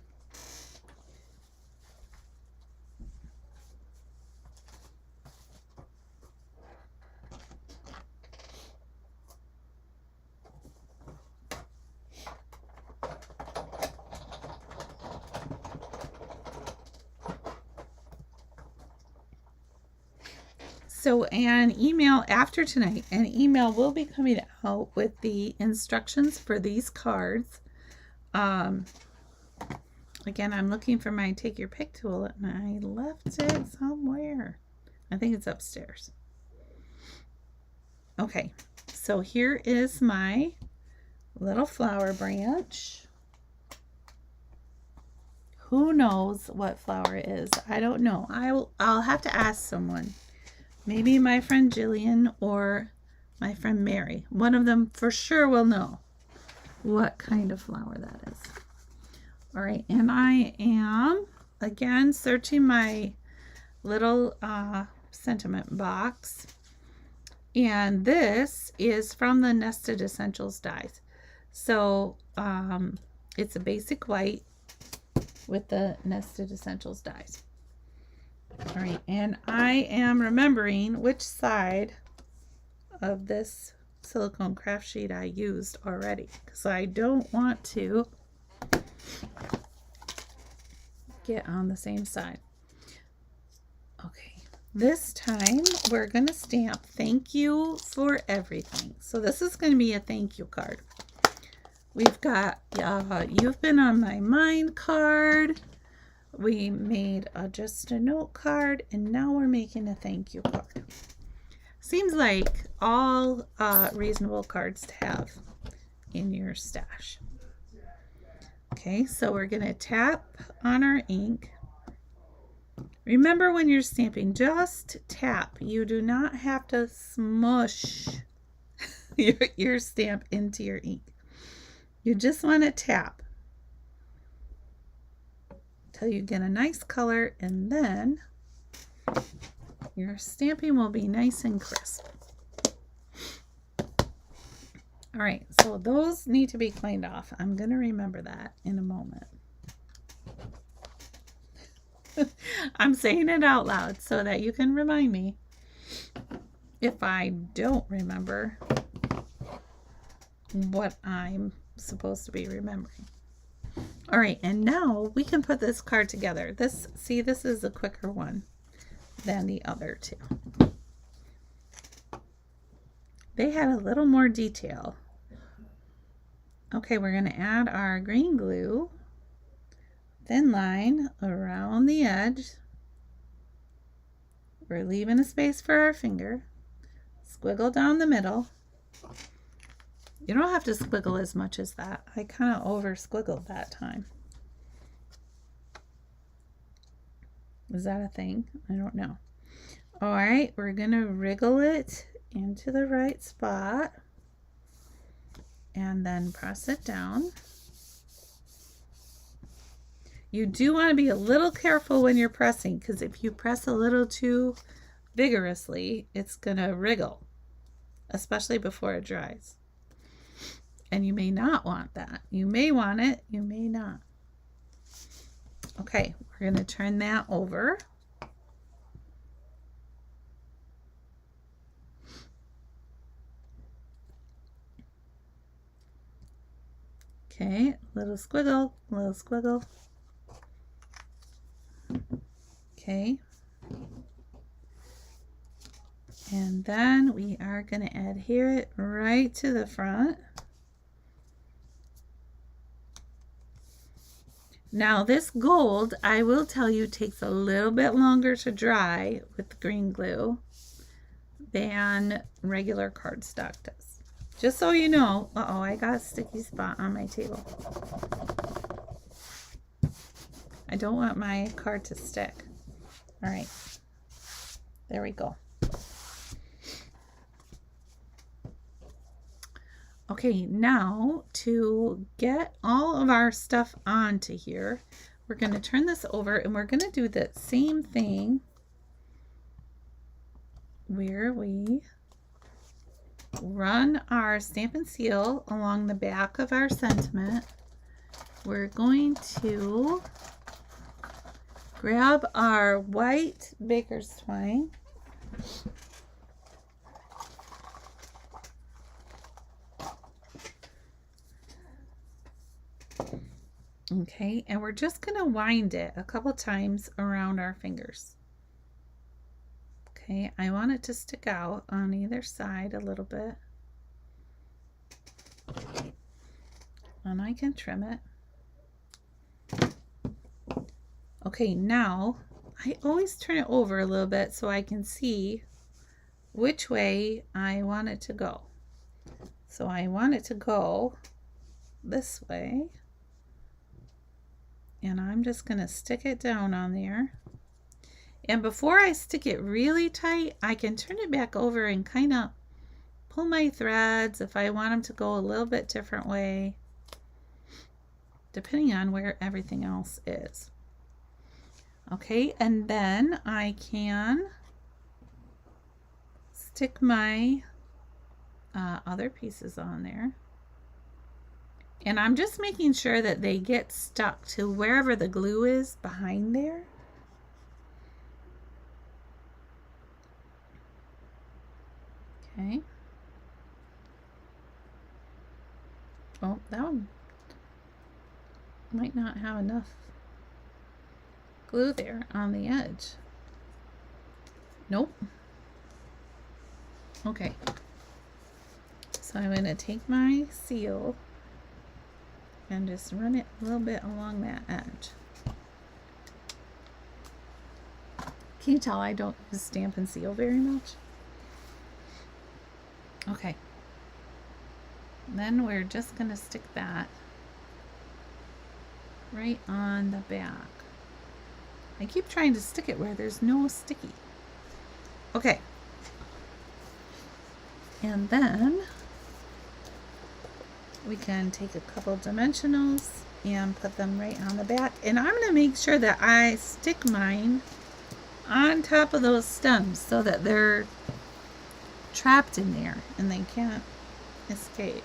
So an email after tonight, an email will be coming out with the instructions for these cards. Again, I'm looking for my take your pick tool and I left it somewhere. I think it's upstairs. Okay, so here is my little flower branch. Who knows what flower it is? I don't know. I'll have to ask someone. Maybe my friend Jillian or my friend Mary. One of them for sure will know what kind of flower that is. All right, and I am again searching my little sentiment box, and this is from the Nested Essentials dies. So it's a basic white with the Nested Essentials dies. All right, and I am remembering which side of this silicone craft sheet I used already, because I don't want to get on the same side. Okay, this time we're going to stamp thank you for everything. So this is going to be a thank you card. We've got you've been on my mind card. We made just a note card, and now we're making a thank you card. Seems like all reasonable cards to have in your stash. Okay, so we're going to tap on our ink. Remember, when you're stamping, just tap. You do not have to smush your stamp into your ink. You just want to tap till you get a nice color, and then your stamping will be nice and crisp. All right, so those need to be cleaned off. I'm going to remember that in a moment. I'm saying it out loud so that you can remind me if I don't remember what I'm supposed to be remembering. All right, and now we can put this card together. This is a quicker one than the other two. They had a little more detail. Okay, we're going to add our green glue, thin line around the edge. We're leaving a space for our finger. Squiggle down the middle. You don't have to squiggle as much as that. I kind of over squiggled that time. Is that a thing? I don't know. All right, we're going to wriggle it into the right spot and then press it down. You do want to be a little careful when you're pressing, because if you press a little too vigorously, it's going to wriggle, especially before it dries. And you may not want that. You may want it, you may not. Okay, we're going to turn that over. Okay, little squiggle, little squiggle. Okay. And then we are going to adhere it right to the front. Now this gold, I will tell you, takes a little bit longer to dry with the green glue than regular cardstock does. Just so you know. Uh-oh, I got a sticky spot on my table. I don't want my card to stick. All right, there we go. Okay, now to get all of our stuff onto here, we're going to turn this over and we're going to do the same thing where we run our Stampin' Seal along the back of our sentiment. We're going to grab our white baker's twine. Okay, and we're just going to wind it a couple times around our fingers. Okay, I want it to stick out on either side a little bit. And I can trim it. Okay, now I always turn it over a little bit so I can see which way I want it to go. So I want it to go this way. And I'm just going to stick it down on there. And before I stick it really tight, I can turn it back over and kind of pull my threads if I want them to go a little bit different way, depending on where everything else is. Okay, and then I can stick my other pieces on there. And I'm just making sure that they get stuck to wherever the glue is behind there. Okay. Oh, that one might not have enough glue there on the edge. Nope. Okay. So I'm going to take my seal and just run it a little bit along that edge. Can you tell I don't use Stampin' Seal very much? Okay. Then we're just going to stick that right on the back. I keep trying to stick it where there's no sticky. Okay. And then we can take a couple dimensionals and put them right on the back. And I'm going to make sure that I stick mine on top of those stems so that they're trapped in there and they can't escape.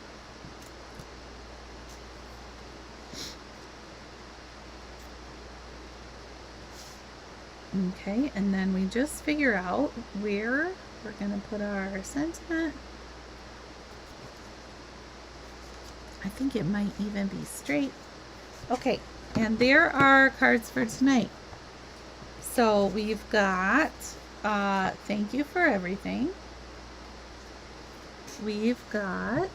Okay, and then we just figure out where we're going to put our sentiment. I think it might even be straight. Okay, and there are cards for tonight. So we've got thank you for everything. We've got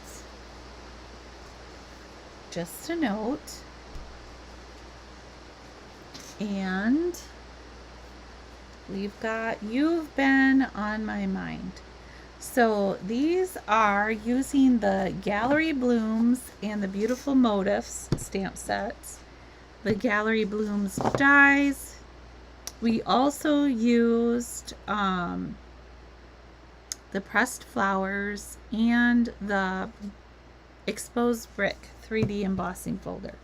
just a note. And we've got you've been on my mind. So these are using the Gallery Blooms and the Beautiful Motifs stamp sets, the Gallery Blooms dies. We also used the pressed flowers and the exposed brick 3D embossing folder.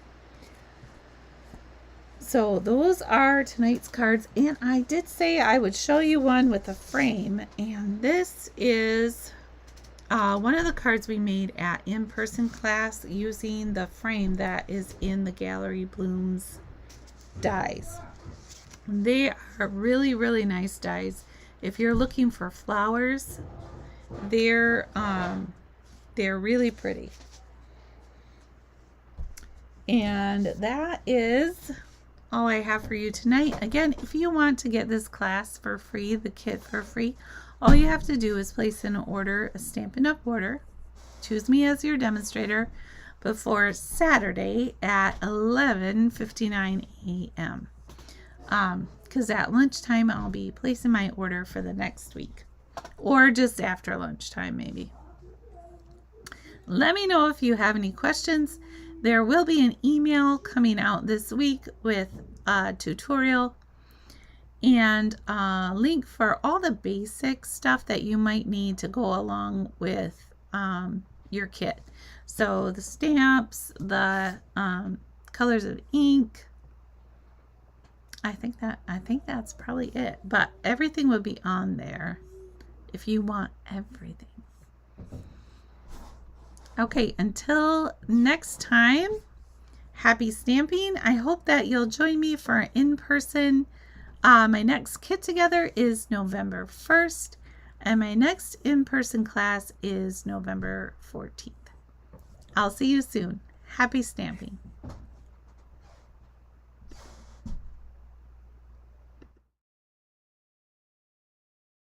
So those are tonight's cards, and I did say I would show you one with a frame, and this is one of the cards we made at in-person class using the frame that is in the Gallery Blooms dies. They are really, really nice dies. If you're looking for flowers, they're really pretty. And that is all I have for you tonight. Again, if you want to get this class for free, the kit for free, all you have to do is place an order, a Stampin' Up! Order. Choose me as your demonstrator. before Saturday at 11:59 a.m. Because at lunchtime I'll be placing my order for the next week, or just after lunchtime maybe. Let me know if you have any questions. There will be an email coming out this week with a tutorial and a link for all the basic stuff that you might need to go along with your kit. So the stamps, the colors of ink. I think that's probably it. But everything will be on there if you want everything. Okay, until next time, happy stamping. I hope that you'll join me for an in-person. My next Kit Together is November 1st, and my next in-person class is November 14th. I'll see you soon. Happy stamping.